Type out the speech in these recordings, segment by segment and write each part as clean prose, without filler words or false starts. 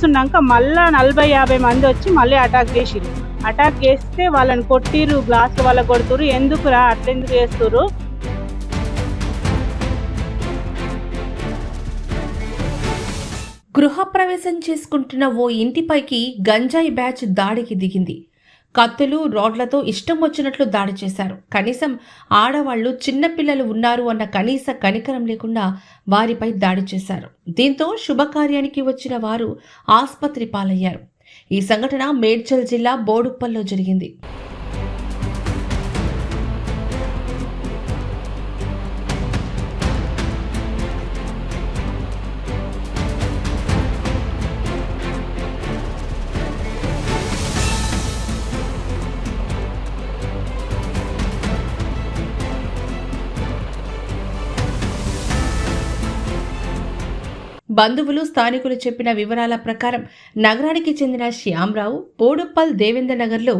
కూర్చున్నాక మళ్ళా 40-50 మంది వచ్చి మళ్ళీ అటాక్ చేసిర్రు. అటాక్ చేస్తే వాళ్ళని కొట్టిర్రు, గ్లాసులు వాళ్ళ కొడుతురు. ఎందుకురా అట్లెందుకు చేస్తుర్రు? గృహప్రవేశం చేసుకుంటున్న ఓ ఇంటిపైకి గంజాయి బ్యాచ్ దాడికి దిగింది. కత్తులు, రోడ్లతో ఇష్టం వచ్చినట్లు దాడి చేశారు. కనీసం ఆడవాళ్లు, చిన్నపిల్లలు ఉన్నారు అన్న కనీస కనికరం లేకుండా వారిపై దాడి చేశారు. దీంతో శుభకార్యానికి వచ్చిన వారు ఆస్పత్రి పాలయ్యారు. ఈ సంఘటన మేడ్చల్ జిల్లా బోడుప్పల్లో జరిగింది. బంధువులు, స్థానికులు చెప్పిన వివరాల ప్రకారం నగరానికి చెందిన శ్యాంరావు బోడుప్పల్ దేవేందర్ నగర్లో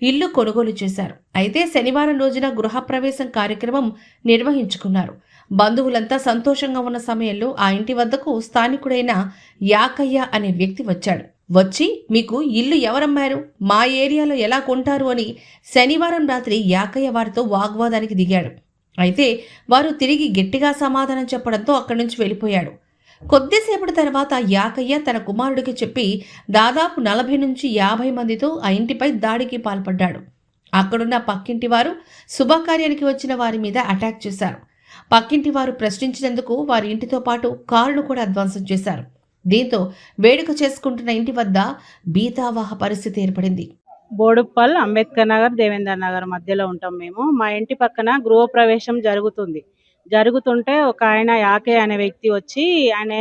ఇల్లు కొనుగోలు చేశారు. అయితే శనివారం రోజున గృహప్రవేశం కార్యక్రమం నిర్వహించుకున్నారు. బంధువులంతా సంతోషంగా ఉన్న సమయంలో ఆ ఇంటి వద్దకు స్థానికుడైన యాకయ్య అనే వ్యక్తి వచ్చాడు. వచ్చి, మీకు ఇల్లు ఎవరమ్మారు, మా ఏరియాలో ఎలా కొంటారు అని శనివారం రాత్రి యాకయ్య వారితో వాగ్వాదానికి దిగాడు. అయితే వారు తిరిగి గట్టిగా సమాధానం చెప్పడంతో అక్కడి నుంచి వెళ్ళిపోయాడు. కొద్దిసేపటి తర్వాత యాకయ్య తన కుమారుడికి చెప్పి దాదాపు 40 నుంచి 50 మందితో ఆ ఇంటిపై దాడికి పాల్పడ్డాడు. అక్కడున్న పక్కింటి వారు శుభకార్యానికి వచ్చిన వారి మీద అటాక్ చేశారు. పక్కింటి వారు ప్రశ్నించినందుకు వారి ఇంటితో పాటు కారును కూడా ధ్వంసం చేశారు. దీంతో వేడుక చేసుకుంటున్న ఇంటి వద్ద భీతావహ పరిస్థితి ఏర్పడింది. బోడుప్పల్, అంబేద్కర్ నగర్, దేవేందర్ నగర్ మధ్యలో ఉంటాం మేము. మా ఇంటి పక్కన గృహప్రవేశం జరుగుతుంటే ఒక ఆయన యాకయ్య అనే వ్యక్తి వచ్చి, ఆయన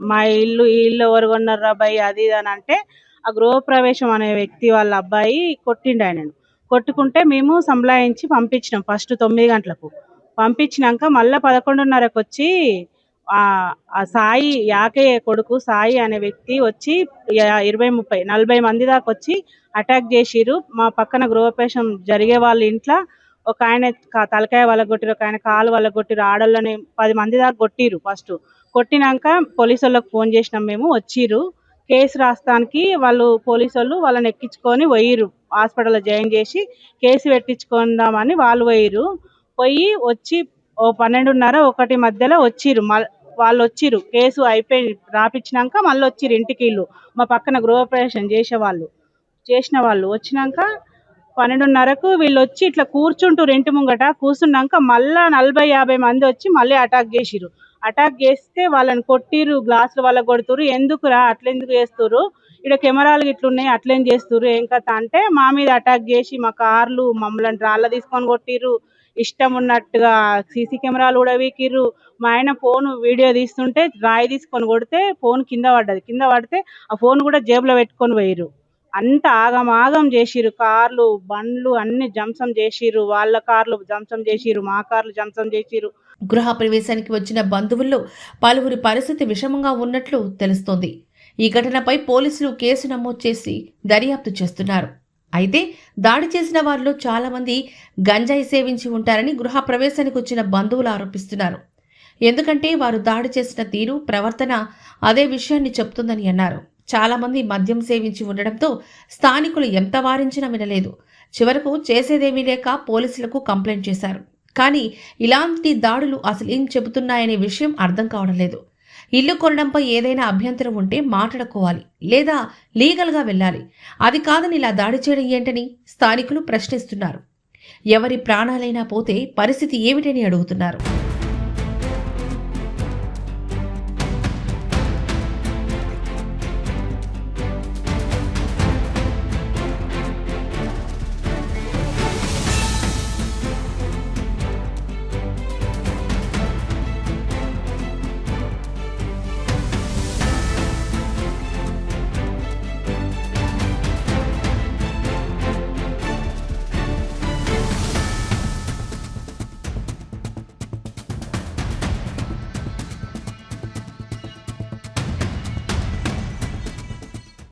మా ఈ ఇల్లు ఎవరు కొన్నారా అబ్బాయి అది ఇది అని అంటే, ఆ గృహప్రవేశం అనే వ్యక్తి వాళ్ళ అబ్బాయి కొట్టిండు ఆయనను. కొట్టుకుంటే మేము సంలాయించి పంపించినాం. ఫస్ట్ 9 గంటలకు పంపించినాక మళ్ళీ 11:30కు వచ్చి ఆ సాయి, యాకయ్య కొడుకు సాయి అనే వ్యక్తి వచ్చి 20-30-40 మంది దాకా వచ్చి అటాక్ చేసిర్రు. మా పక్కన గృహప్రవేశం జరిగే వాళ్ళ ఇంట్లో ఒక ఆయన తలకాయ వలగొట్టిరు, ఒక ఆయన కాలు వలగొట్టిరు. ఆడోళ్ళని 10 మంది దాకా కొట్టిరు. ఫస్ట్ కొట్టినాక పోలీసు వాళ్ళకి ఫోన్ చేసినాం మేము. వచ్చిర్రు. కేసు రాస్తానికి పోలీసు వాళ్ళు వాళ్ళని ఎక్కించుకొని పోయిర్రు. హాస్పిటల్లో జాయిన్ చేసి కేసు పెట్టించుకుందామని వాళ్ళు పోయి వచ్చి 12:30-1 మధ్యలో వచ్చిర్రు. వాళ్ళు వచ్చిర్రు. కేసు అయిపోయి రాపిచ్చినాక మళ్ళీ వచ్చిర్రు ఇంటికి. మా పక్కన గృహప్రవేశం చేసిన వాళ్ళు వచ్చినాక 12:30కు వీళ్ళు వచ్చి ఇట్లా కూర్చుంటూ ఇంటి ముంగట కూర్చున్నాక మళ్ళా 40-50 మంది వచ్చి మళ్ళీ అటాక్ చేసిర్రు. అటాక్ చేస్తే వాళ్ళని కొట్టిర్రు, గ్లాసులు వాళ్ళ కొడుతురు. ఎందుకురా అట్లెందుకు చేస్తుర్రు, ఇక్కడ కెమెరాలు ఇట్లున్నాయి అట్లేం చేస్తుర్రు ఏం కథ అంటే, మా మీద అటాక్ చేసి మా కార్లు మమ్మల్ని రాళ్ళ తీసుకొని కొట్టిర్రు. ఇష్టం ఉన్నట్టుగా సీసీ కెమెరాలు కూడా వీకిర్రు. మా ఆయన ఫోన్ వీడియో తీస్తుంటే రాయి తీసుకొని కొడితే ఫోన్ కింద పడ్డది. కింద పడితే ఆ ఫోన్ కూడా జేబులో పెట్టుకొని పోయిర్రు. అంత ఆగమాగం చేసిర్రు. కార్లు, బండ్లు అన్ని ధ్వంసం చేసిర్రు. వాళ్ళ కార్లు ధ్వంసం చేసిర్రు, మా కార్లు ధ్వంసం చేసిర్రు. గృహ ప్రవేశానికి వచ్చిన బంధువుల్లో పలువురి పరిస్థితి విషమంగా ఉన్నట్లు తెలుస్తోంది. ఈ ఘటనపై పోలీసులు కేసు నమోదు చేసి దర్యాప్తు చేస్తున్నారు. అయితే దాడి చేసిన వారిలో చాలా మంది గంజాయి సేవించి ఉంటారని గృహ ప్రవేశానికి వచ్చిన బంధువులు ఆరోపిస్తున్నారు. ఎందుకంటే వారు దాడి చేసిన తీరు, ప్రవర్తన అదే విషయాన్ని చెప్తుందని అన్నారు. చాలామంది మద్యం సేవించి ఉండడంతో స్థానికులు ఎంత వారించినా వినలేదు. చివరకు చేసేదేమీ లేక పోలీసులకు కంప్లైంట్ చేశారు. కానీ ఇలాంటి దాడులు అసలు ఏం చెబుతున్నాయనే విషయం అర్థం కావడం లేదు. ఇల్లు కొనడంపై ఏదైనా అభ్యంతరం ఉంటే మాట్లాడుకోవాలి, లేదా లీగల్గా వెళ్ళాలి. అది కాదని ఇలా దాడి చేయడం ఏంటని స్థానికులు ప్రశ్నిస్తున్నారు. ఎవరి ప్రాణాలైనా పోతే పరిస్థితి ఏమిటని అడుగుతున్నారు.